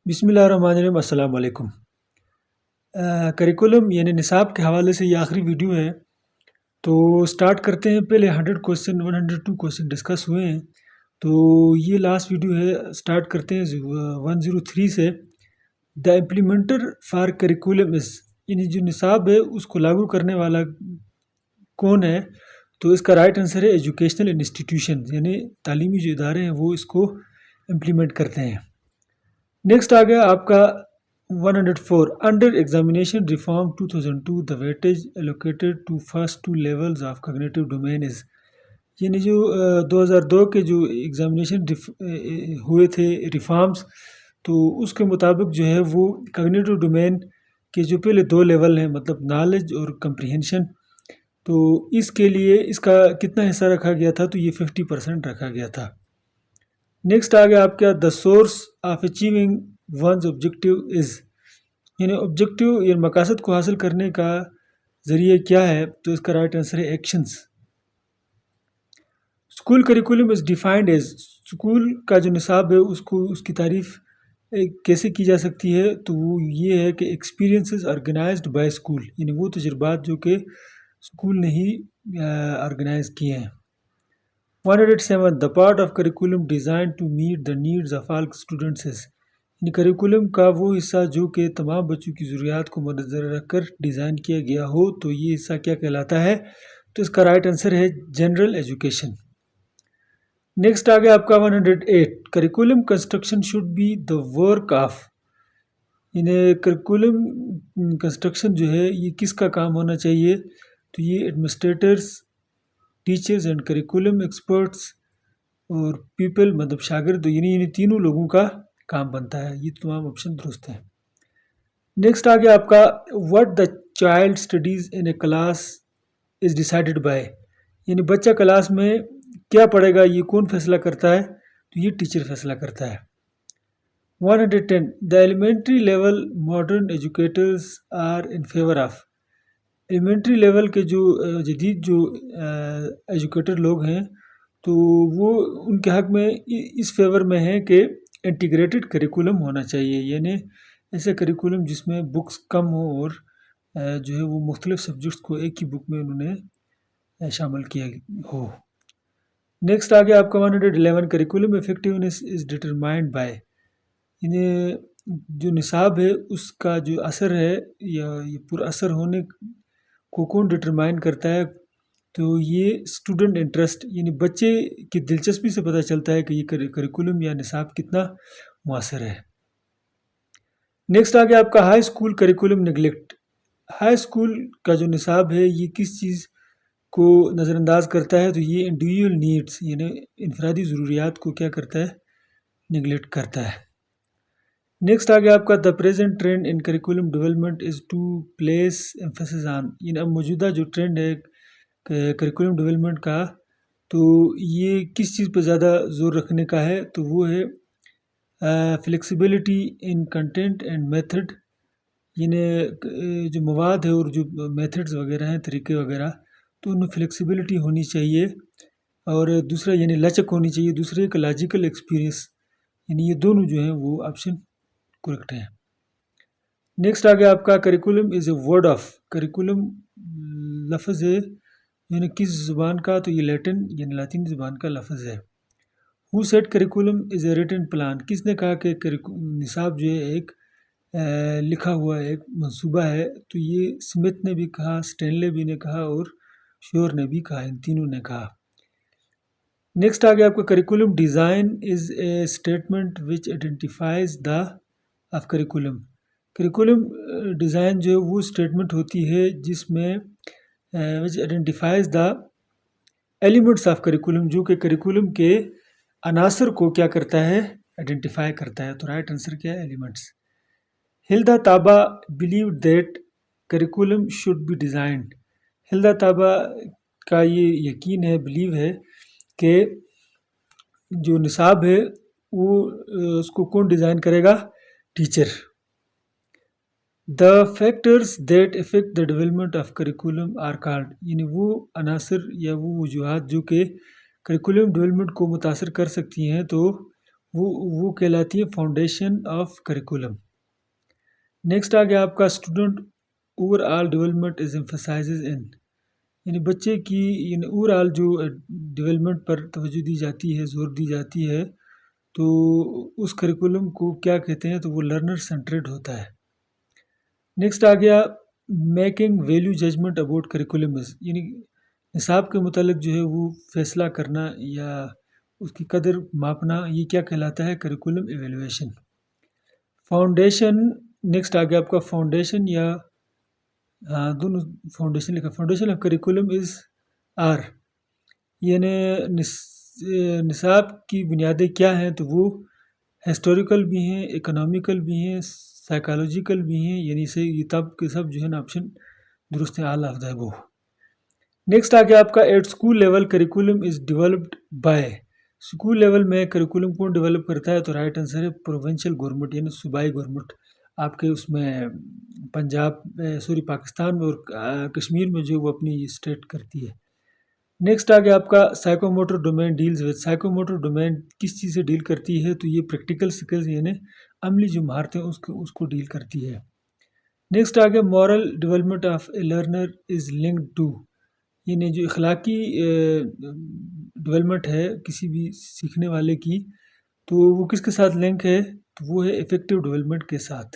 بسم اللہ الرحمن الرحیم السلام علیکم۔ کریکولم یعنی نصاب کے حوالے سے یہ آخری ویڈیو ہے، تو سٹارٹ کرتے ہیں۔ پہلے 100 کوسچن 102 کوسچن ڈسکس ہوئے ہیں، تو یہ لاسٹ ویڈیو ہے۔ سٹارٹ کرتے ہیں 103 سے۔ دا امپلیمنٹر فار کریکولم از، یعنی جو نصاب ہے اس کو لاگو کرنے والا کون ہے، تو اس کا رائٹ آنسر ہے ایجوکیشنل انسٹیٹیوشن، یعنی تعلیمی جو ادارے ہیں وہ اس کو امپلیمنٹ کرتے ہیں۔ نیکسٹ آ گیا آپ کا 104 under examination reform 2002 the weightage allocated to first two levels of cognitive domain is, یعنی جو 2002 کے جو ایگزامینیشن ہوئے تھے ریفارمز، تو اس کے مطابق جو ہے وہ کوگنیٹو ڈومین کے جو پہلے 2 لیول ہیں، مطلب نالج اور کمپریہنشن، تو اس کے لیے اس کا کتنا حصہ رکھا گیا تھا، تو یہ 50% رکھا گیا تھا۔ نیکسٹ آ گیا آپ کا the source of achieving one's objective is, یعنی آبجیکٹیو یعنی مقاصد کو حاصل کرنے کا ذریعہ کیا ہے، تو اس کا رائٹ آنسر ہے actions. School curriculum is defined as, school کا جو نصاب ہے اس کی تعریف کیسے کی جا سکتی ہے، تو وہ یہ ہے کہ ایکسپیرینسز آرگنائزڈ بائی اسکول، یعنی وہ تجربات جو کہ اسکول نے ہی آرگنائز کیے ہیں۔ 107 the part of curriculum design to meet the needs of all students is, یعنی کریکولم کا وہ حصہ جو کہ تمام بچوں کی ضروریات کو مد نظر رکھ کر ڈیزائن کیا گیا ہو، تو یہ حصہ کیا کہلاتا ہے، تو اس کا رائٹ آنسر ہے جنرل ایجوکیشن۔ نیکسٹ آ گیا آپ کا 108 curriculum construction should be the work of, یعنی کریکولم کنسٹرکشن جو ہے یہ کس کا کام ہونا چاہیے، تو یہ administrators, teachers and curriculum experts اور پیپل، مطلب شاگرد، یعنی تینوں لوگوں کا کام بنتا ہے۔ یہ تمام آپشن درست ہیں۔ نیکسٹ آ گیا آپ کا what the child studies in a class is decided by, یعنی بچہ کلاس میں کیا پڑھے گا یہ کون فیصلہ کرتا ہے، تو یہ ٹیچر فیصلہ کرتا ہے۔ 110 the elementary level modern educators are in favour of, elementary level کے جو جدید جو ایجوکیٹر لوگ ہیں، تو وہ ان کے حق میں اس فیور میں ہیں کہ انٹیگریٹڈ کریکولم ہونا چاہیے، یعنی ایسے کریکولم جس میں بکس کم ہوں اور جو ہے وہ مختلف سبجیکٹس کو ایک ہی بک میں انہوں نے شامل کیا ہو۔ نیکسٹ آ گیا آپ کا 111 curriculum effectiveness is determined by, یعنی جو نصاب ہے اس کا جو اثر ہے یا یہ پر اثر ہونے کو کون ڈٹرمائن کرتا ہے، تو یہ اسٹوڈنٹ انٹرسٹ، یعنی بچے کی دلچسپی سے پتہ چلتا ہے کہ یہ کریکولم یا نصاب کتنا مؤثر ہے۔ نیکسٹ آ گیا آپ کا high school curriculum neglect, high school کا جو نصاب ہے یہ کس چیز کو نظر انداز کرتا ہے، تو یہ انڈیویجول نیڈس، یعنی انفرادی ضروریات کو کیا کرتا ہے، نگلیکٹ کرتا ہے۔ نیکسٹ آ گیا آپ کا the present trend in curriculum development is to place emphasis on, یعنی اب موجودہ جو ٹرینڈ ہے کریکولم ڈیولپمنٹ کا، تو یہ کس چیز پہ زیادہ زور رکھنے کا ہے، تو وہ ہے flexibility in content and method, یعنی جو مواد ہے اور جو میتھڈز وغیرہ ہیں، طریقے وغیرہ، تو ان میں فلیکسیبلٹی ہونی چاہیے، اور دوسرا یعنی لچک ہونی چاہیے، دوسرے ایک لاجیکل ایکسپیرینس، یعنی یہ دونوں جو ہیں وہ آپشن کریکٹ ہیں۔ نیکسٹ آ گیا آپ کا curriculum is a word of, curriculum لفظ ہے یعنی کس زبان کا، تو یہ لیٹن یعنی لاطینی زبان کا لفظ ہے۔ Who said curriculum is a written plan, کس نے کہا کہ نصاب جو ہے ایک لکھا ہوا ایک منصوبہ ہے، تو یہ اسمتھ نے بھی کہا، اسٹینلے بھی نے کہا اور شور نے بھی کہا، ان تینوں نے کہا۔ نیکسٹ آ گیا آپ کا curriculum design is a statement which identifies the of curriculum, curriculum design جو ہے وہ اسٹیٹمنٹ ہوتی ہے جس میں which identifies the elements of curriculum, جو کہ کریکولم کے عناصر کو کیا کرتا ہے، آئیڈینٹیفائی کرتا ہے، تو رائٹ آنسر کیا ہے، elements. Hilda Taba believed that curriculum should be designed, Hilda Taba کا یہ یقین ہے، بلیو ہے کہ جو نصاب ہے وہ اس کو کون ڈیزائن کرے گا، teacher. The factors that affect the development of curriculum are called, یعنی وہ عناصر یا وہ وجوہات جو کہ کریکولم ڈیولپمنٹ کو متاثر کر سکتی ہیں، تو وہ کہلاتی ہے فاؤنڈیشن آف کریکولم۔ نیکسٹ آ گیا آپ کا student overall development is emphasises in, یعنی بچے کی یعنی اوور آل جو ڈیولپمنٹ پر توجہ دی جاتی ہے، زور دی جاتی ہے، تو اس کریکولم کو کیا کہتے ہیں، تو وہ لرنر سینٹرڈ ہوتا ہے۔ نیکسٹ آ گیا میکنگ ویلیو ججمنٹ اباؤٹ کریکولمز، یعنی نصاب کے متعلق جو ہے وہ فیصلہ کرنا یا اس کی قدر ماپنا، یہ کیا کہلاتا ہے، کریکولم ایویلویشن۔ فاؤنڈیشن، نیکسٹ آ گیا آپ کا فاؤنڈیشن یا دونوں فاؤنڈیشن لکھا، foundation of curriculum is are, یعنی نصاب کی بنیادیں کیا ہیں، تو وہ ہسٹوریکل بھی ہیں، اکنامیکل بھی ہیں، سائیکالوجیکل بھی ہیں، یعنی سے یہ تب کے سب جو ہے نا آپشن درست ہیں، all of the Abu. Next آ گیا آپ کا at school level curriculum is developed by, school level میں کریکولم کون ڈیولپ کرتا ہے، تو رائٹ آنسر ہے پروونشل گورنمنٹ، یعنی صوبائی گورنمنٹ۔ آپ کے اس میں پنجاب پاکستان میں اور کشمیر میں جو وہ اپنی اسٹیٹ کرتی ہے۔ نیکسٹ آ گیا آپ کا psycho motor domain deals with, psycho motor domain کس چیز سے ڈیل کرتی ہے، تو یہ پریکٹیکل سکلز یعنی عملی جو مہارتیں اس کو ڈیل کرتی ہے۔ نیکسٹ آ گیا moral development of a learner is linked to, یعنی جو اخلاقی ڈیولپمنٹ ہے کسی بھی سیکھنے والے کی، تو وہ کس کے ساتھ لنک ہے، تو وہ ہے افیکٹو ڈیولپمنٹ کے ساتھ۔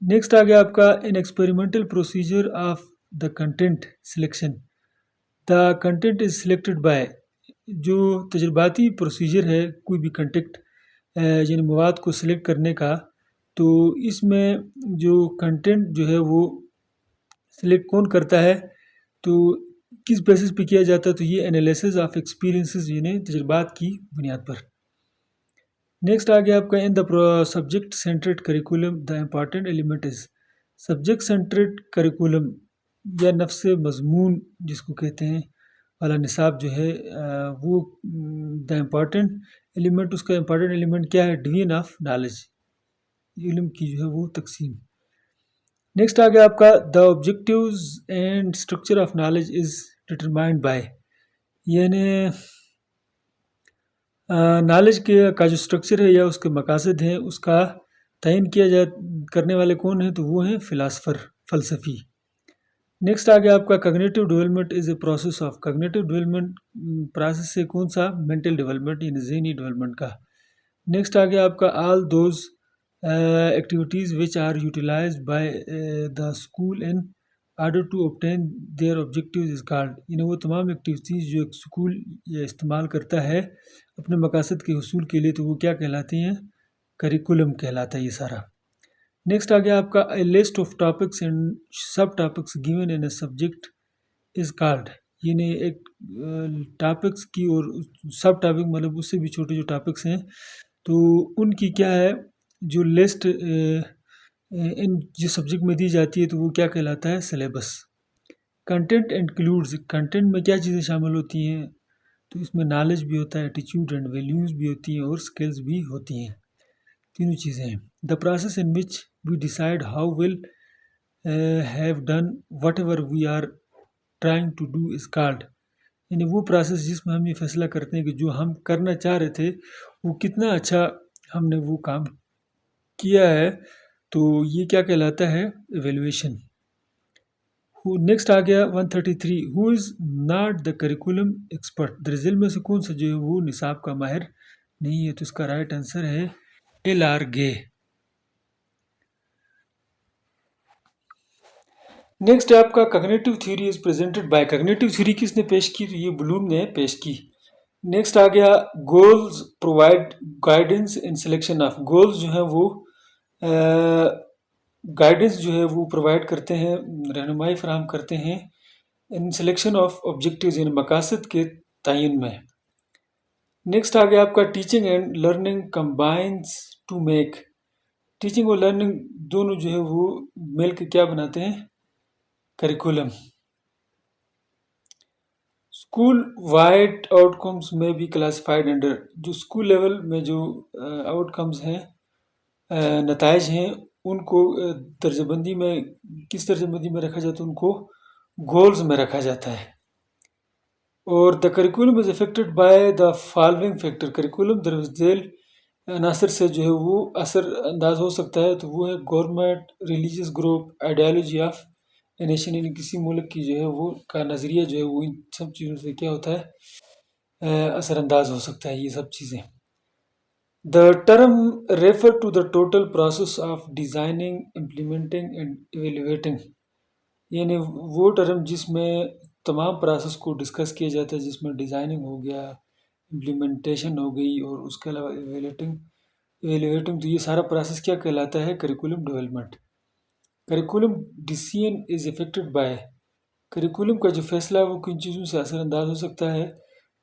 نیکسٹ آ گیا آپ کا in experimental procedure of the content selection, the content is selected by, جو تجرباتی پروسیجر ہے کوئی بھی کنٹینٹ یعنی مواد کو سلیکٹ کرنے کا، تو اس میں جو کنٹینٹ جو ہے وہ سلیکٹ کون کرتا ہے، تو کس بیسس پہ کیا جاتا ہے، تو یہ انالیسز آف ایکسپیرینسز یعنی تجربات کی بنیاد پر۔ نیکسٹ آ گیا آپ کا in the subject centred curriculum the important element is, subject centred curriculum یا نفس مضمون جس کو کہتے ہیں والا نصاب جو ہے وہ دا امپارٹنٹ ایلیمنٹ، اس کا امپارٹنٹ ایلیمنٹ کیا ہے، ڈویژن آف نالج، علم کی جو ہے وہ تقسیم۔ نیکسٹ آ گیا آپ کا the objectives and structure of knowledge is determined by, یعنی نالج کا جو اسٹرکچر ہے یا اس کے مقاصد ہیں اس کا تعین کیا کرنے والے کون ہیں، تو وہ ہیں فلاسفر، فلسفی۔ نیکسٹ آ گیا آپ کا cognitive development is a process of, cognitive development process سے کون سا، مینٹل ڈیولپمنٹ یعنی ذہنی ڈیولپمنٹ کا۔ نیکسٹ آ گیا آپ کا all those activities which are utilized by the school in order to obtain their objectives is called, یعنی وہ تمام ایکٹیویٹیز جو ایک اسکول یا استعمال کرتا ہے اپنے مقاصد کے حصول کے لیے، تو وہ کیا کہلاتی ہیں، کریکولم کہلاتا ہے یہ سارا۔ نیکسٹ آ گیا آپ کا a list of topics and sub topics given in a subject is called, یعنی ایک ٹاپکس کی اور سب ٹاپک مطلب اس سے بھی چھوٹے جو ٹاپکس ہیں تو ان کی کیا ہے جو لسٹ ان جس سبجیکٹ میں دی جاتی ہے تو وہ کیا کہلاتا ہے، سلیبس۔ کنٹینٹ انکلوڈز، کنٹینٹ میں کیا چیزیں شامل ہوتی ہیں، تو اس میں نالج بھی ہوتا ہے، ایٹیچیوڈ اینڈ ویلیوز بھی ہوتی ہیں اور سکلز بھی ہوتی ہیں، تینوں چیزیں ہیں۔ The process in which we decide how will have done whatever we are trying to do is called, یعنی وہ پروسیس جس میں ہم یہ فیصلہ کرتے ہیں کہ جو ہم کرنا چاہ رہے تھے وہ کتنا اچھا ہم نے وہ کام کیا ہے، تو یہ کیا کہلاتا ہے، ایویلویشن۔ نیکسٹ آ گیا 133 who is not the curriculum expert, دراصل میں سے کون سا جو ہے وہ نصاب کا ماہر نہیں ہے، تو اس کا رائٹ آنسر ہے ایل آر گے۔ نیکسٹ آپ کا cognitive theory is presented by, cognitive theory کس نے پیش کی، تو یہ بلوم نے پیش کی۔ نیکسٹ آ گیا goals provide guidance in selection of, goals جو ہیں وہ گائیڈنس جو ہے وہ پرووائڈ کرتے ہیں، رہنمائی فراہم کرتے ہیں ان سلیکشن آف آبجیکٹیوز یعنی مقاصد کے تعین میں۔ نیکسٹ آ گیا آپ کا teaching and learning combines to make, teaching اور لرننگ دونوں جو ہے وہ مل کے کیا بناتے ہیں، کریکولم۔ اسکول وائڈ آؤٹ کمز میں بھی کلاسیفائڈ انڈر، جو اسکول لیول میں جو آؤٹ کمز ہیں، نتائج ہیں، ان کو درجہ بندی میں کس درجہ بندی میں رکھا جاتا ہے، ان کو گولز میں رکھا جاتا ہے۔ اور the curriculum is affected by the following factor, curriculum در ذیل عناصر سے جو ہے وہ اثر انداز ہو سکتا ہے، تو وہ ہے government, religious group, ideology of a nation, یعنی کسی ملک کی جو ہے وہ کا نظریہ جو ہے وہ ان سب چیزوں سے کیا ہوتا ہے، اثر انداز ہو سکتا ہے یہ سب چیزیں۔ The term refer to the total process of designing, implementing and evaluating، یعنی وہ ٹرم جس میں تمام پروسیس کو ڈسکس کیا جاتا ہے، جس میں ڈیزائننگ ہو گیا، امپلیمنٹیشن ہو گئی، اور اس کے علاوہ ایویلیویٹنگ، تو یہ سارا پروسیس کیا کہلاتا ہے؟ Curriculum development. Curriculum decision is affected by, curriculum کا جو فیصلہ ہے وہ کن چیزوں سے اثر انداز ہو سکتا ہے؟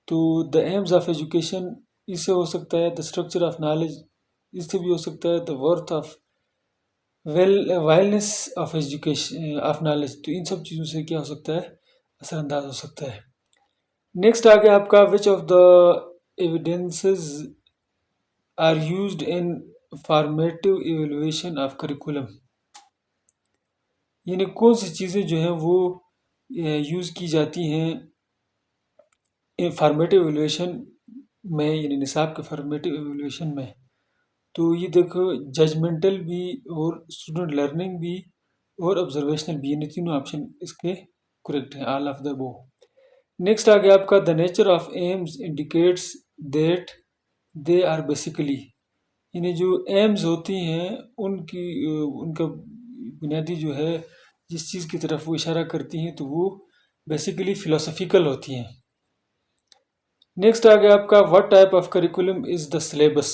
تو دا ایمز آف ایجوکیشن، اس سے ہو سکتا ہے، دا اسٹرکچر آف نالج، اس سے بھی ہو سکتا ہے، the worth of violence of education of knowledge, تو ان سب چیزوں سے کیا ہو سکتا ہے؟ اثر انداز ہو سکتا ہے۔ نیکسٹ آ گیا آپ کا which of the evidences are used in formative evaluation of curriculum, یعنی کون سی چیزیں جو ہیں وہ یوز کی جاتی ہیں فارمیٹیو ایویلویشن میں، یعنی نصاب کے فارمیٹیو ایویلویشن میں۔ تو یہ دیکھو، ججمنٹل بھی اور اسٹوڈنٹ لرننگ بھی اور آبزرویشنل بھی، یعنی تینوں آپشن اس کے کریکٹ ہیں، آل آف دا بو۔ نیکسٹ آ گیا آپ کا the nature of aims indicates that they are basically, یعنی جو ایمز ہوتی ہیں ان کا بنیادی جو ہے جس چیز کی طرف وہ اشارہ کرتی ہیں تو وہ بیسیکلی فلاسفیکل ہوتی ہیں۔ نیکسٹ آ گیا آپ کا what type of curriculum is the syllabus,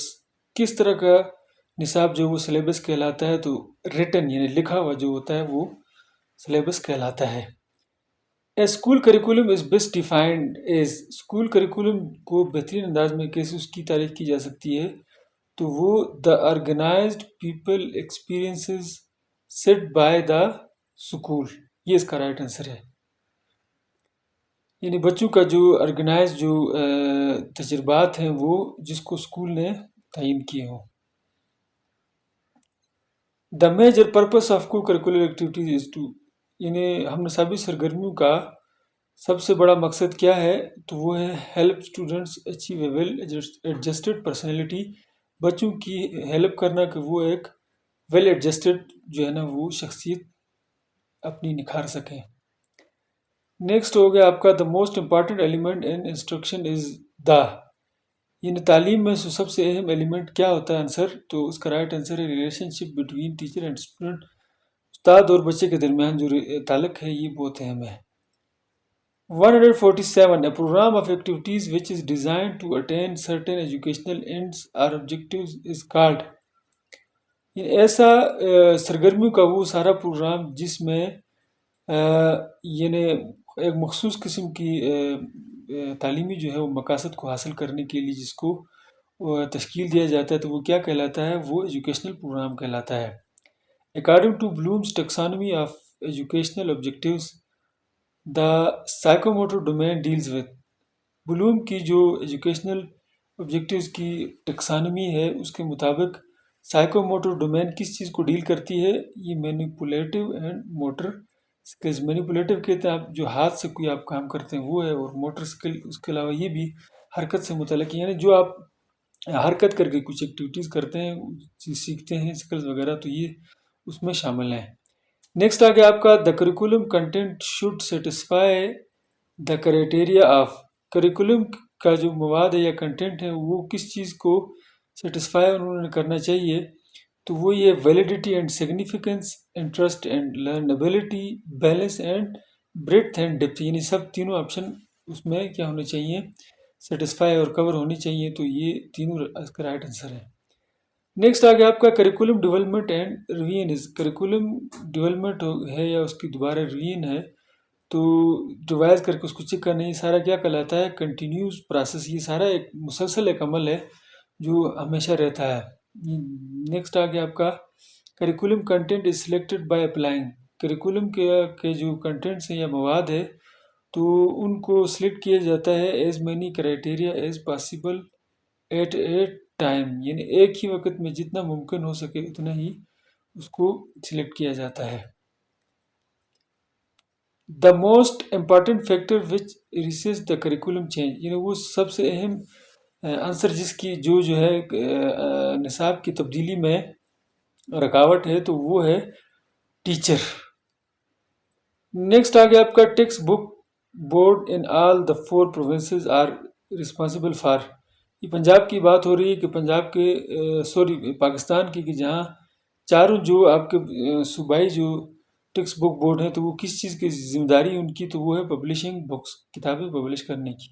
کس طرح کا نصاب جو وہ سلیبس کہلاتا ہے؟ تو ریٹن یعنی لکھا ہوا جو ہوتا ہے وہ سلیبس کہلاتا ہے۔ A school curriculum is best defined as, school curriculum کو بہترین انداز میں کیسے اس کی تعریف کی جا سکتی ہے؟ تو وہ the organised people experiences set by the school, یہ اس کا رائٹ آنسر ہے، یعنی بچوں کا جو آرگنائز جو تجربات ہیں وہ جس کو اسکول نے تعین کیے ہوں۔ دا میجر پرپس آف کو کریکولر ایکٹیویٹیز از ٹو، یعنی ہم نصابی سرگرمیوں کا سب سے بڑا مقصد کیا ہے؟ تو وہ ہے help students achieve a well adjusted personality, بچوں کی ہیلپ کرنا کہ وہ ایک ویل ایڈجسٹڈ جو ہے نا وہ شخصیت اپنی نکھار سکیں۔ نیکسٹ ہو گیا آپ کا the most important element in instruction is the, یعنی تعلیم میں سب سے اہم ایلیمنٹ کیا ہوتا ہے؟ آنسر، تو اس کا رائٹ آنسر ہے relation ship between teacher and student, استاد اور بچے کے درمیان جو تعلق ہے یہ بہت اہم ہے۔ 147 A program of activities which is designed to attain certain educational ends or objectives is called، یہ ایسا سرگرمیوں کا وہ سارا پروگرام جس میں یعنی ایک مخصوص قسم کی تعلیمی جو ہے وہ مقاصد کو حاصل کرنے کے لیے جس کو تشکیل دیا جاتا ہے تو وہ کیا کہلاتا ہے؟ وہ ایجوکیشنل پروگرام کہلاتا ہے۔ According to Bloom's taxonomy of educational objectives the psychomotor domain deals with, Bloom کی جو ایجوکیشنل آبجیکٹیوز کی ٹیکسانومی ہے اس کے مطابق سائیکوموٹر ڈومین کس چیز کو ڈیل کرتی ہے؟ یہ manipulative and motor skills, manipulative کہتے ہیں آپ جو ہاتھ سے کوئی آپ کام کرتے ہیں وہ ہے، اور موٹر اسکل اس کے علاوہ یہ بھی حرکت سے متعلق، یعنی جو آپ حرکت کر کے کچھ ایکٹیویٹیز کرتے ہیں سیکھتے ہیں اسکلز وغیرہ، تو یہ اس میں شامل ہیں۔ نیکسٹ آ گیا آپ کا the curriculum content should satisfy the criteria of, curriculum کا جو مواد ہے یا کنٹینٹ ہے وہ کس چیز کو سیٹسفائی انہوں نے کرنا چاہیے؟ تو وہ یہ validity and significance, interest and learnability, balance and breadth and depth, یعنی سب تینوں آپشن اس میں کیا ہونے چاہیے؟ سیٹسفائی اور کور ہونی چاہیے، تو یہ تینوں اس کا رائٹ آنسر ہے۔ نیکسٹ آ گیا آپ کا curriculum development and revision is, curriculum development ہے یا اس کی دوبارہ ریویژن ہے تو ریوائز کر کے اس کو چیک کرنا، یہ سارا کیا کہلاتا ہے؟ کنٹینیوس پروسیس، یہ سارا ایک مسلسل ایک عمل ہے جو ہمیشہ رہتا ہے۔ نیکسٹ آ گیا آپ کا curriculum content is selected by applying, curriculum کے جو کنٹینٹس ہیں یا مواد ہے تو ان کو سلیکٹ کیا جاتا ہے as many criteria as possible at a time, یعنی ایک ہی وقت میں جتنا ممکن ہو سکے اتنا ہی اس کو سلیکٹ کیا جاتا ہے۔ دا most important factor which races the curriculum change, یعنی وہ سب سے اہم عنصر جس کی جو ہے نصاب کی تبدیلی میں رکاوٹ ہے تو وہ ہے ٹیچر۔ نیکسٹ آگے آپ کا text book board in all the 4 provinces are responsible for. یہ پنجاب کی بات ہو رہی ہے کہ پنجاب کے پاکستان کی کہ جہاں چاروں جو آپ کے صوبائی جو ٹیکسٹ بک بورڈ ہیں تو وہ کس چیز کی ذمہ داری ان کی، تو وہ ہے پبلشنگ بکس، کتابیں پبلش کرنے کی۔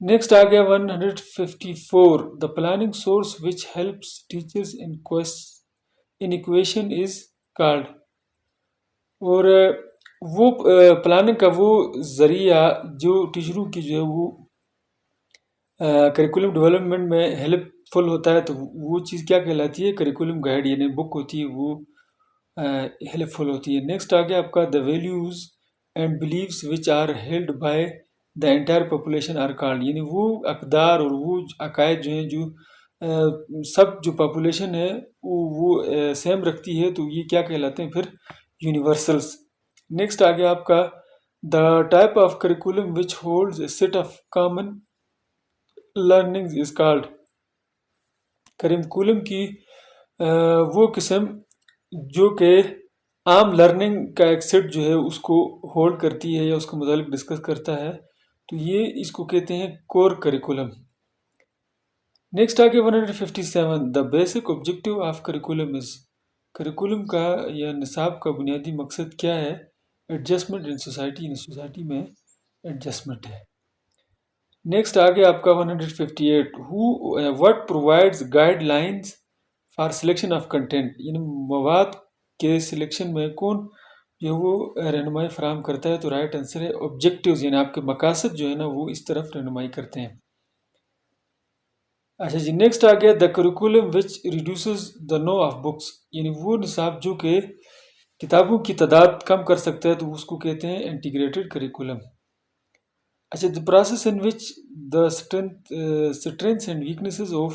نیکسٹ آ گیا 154 the planning source which helps teachers in equation is called. اور وہ پلاننگ کا وہ ذریعہ جو ٹیچروں کی جو ہے وہ کریکولم ڈیولپمنٹ میں ہیلپ فل ہوتا ہے تو وہ چیز کیا کہلاتی ہے؟ کریکولم گائیڈ، یعنی بک ہوتی ہے وہ ہیلپ فل ہوتی ہے۔ نیکسٹ آ گیا آپ کا the values and beliefs which are held by the entire population are called, یعنی وہ اقدار اور وہ عقائد جو ہیں جو سب جو پاپولیشن ہے وہ سیم رکھتی ہے تو یہ کیا کہلاتے ہیں پھر؟ یونیورسلس۔ نیکسٹ آ گیا آپ کا the type of curriculum which holds a set of common learning is called. Curriculum کی وہ قسم جو کہ عام لرننگ کا ایک سیٹ جو ہے اس کو ہولڈ کرتی ہے یا اس کے متعلق ڈسکس کرتا ہے تو یہ اس کو کہتے ہیں کور کریکولم۔ نیکسٹ آگے 157 the basic objective of curriculum is. Curriculum کا یا نصاب کا بنیادی مقصد کیا ہے؟ ایڈجسٹمنٹ ان سوسائٹی، یعنی سوسائٹی میں ایڈجسٹمنٹ ہے۔ نیکسٹ آگے آپ کا 158 what provides guide lines for selection of content, یعنی مواد کے سلیکشن میں کون جو وہ رہنمائی فراہم کرتا ہے؟ تو رائٹ آنسر ہے آبجیکٹیوز، یعنی آپ کے مقاصد جو ہے نا وہ اس طرف رہنمائی کرتے ہیں۔ اچھا جی، نیکسٹ آ گیا the curriculum which reduces the no of books, یعنی وہ نصاب جو کہ کتابوں کی تعداد کم کر سکتا ہے تو اس کو کہتے ہیں انٹیگریٹڈ کریکولم۔ اچھا، the process in which the strengths and weaknesses of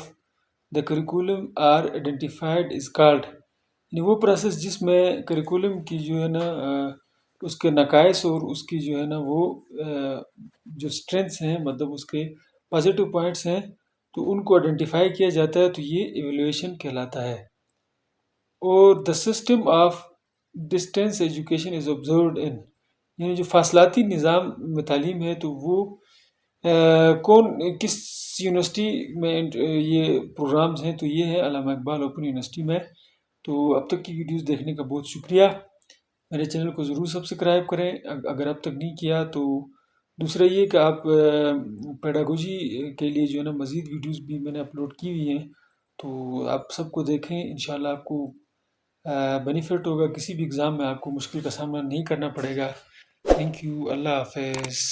the curriculum are identified is called, یعنی وہ پروسیس جس میں کریکولم کی جو ہے نا اس کے نقائص اور اس کی جو ہے نا وہ جو اسٹرینتھس ہیں، مطلب اس کے پازیٹیو پوائنٹس ہیں تو ان کو آئیڈینٹیفائی کیا جاتا ہے تو یہ ایویلویشن کہلاتا ہے۔ اور the system of distance education is observed in, یعنی جو فاصلاتی نظام میں تعلیم ہے تو وہ کس یونیورسٹی میں یہ پروگرامز ہیں؟ تو یہ ہے علامہ اقبال اوپن یونیورسٹی میں۔ تو اب تک کی ویڈیوز دیکھنے کا بہت شکریہ، میرے چینل کو ضرور سبسکرائب کریں اگر اب تک نہیں کیا تو۔ دوسرا یہ کہ آپ پیڈاگوجی کے لیے جو ہے نا مزید ویڈیوز بھی میں نے اپلوڈ کی ہوئی ہیں تو آپ سب کو دیکھیں، انشاءاللہ آپ کو بینیفٹ ہوگا، کسی بھی ایگزام میں آپ کو مشکل کا سامنا نہیں کرنا پڑے گا۔ تھینک یو، اللہ حافظ۔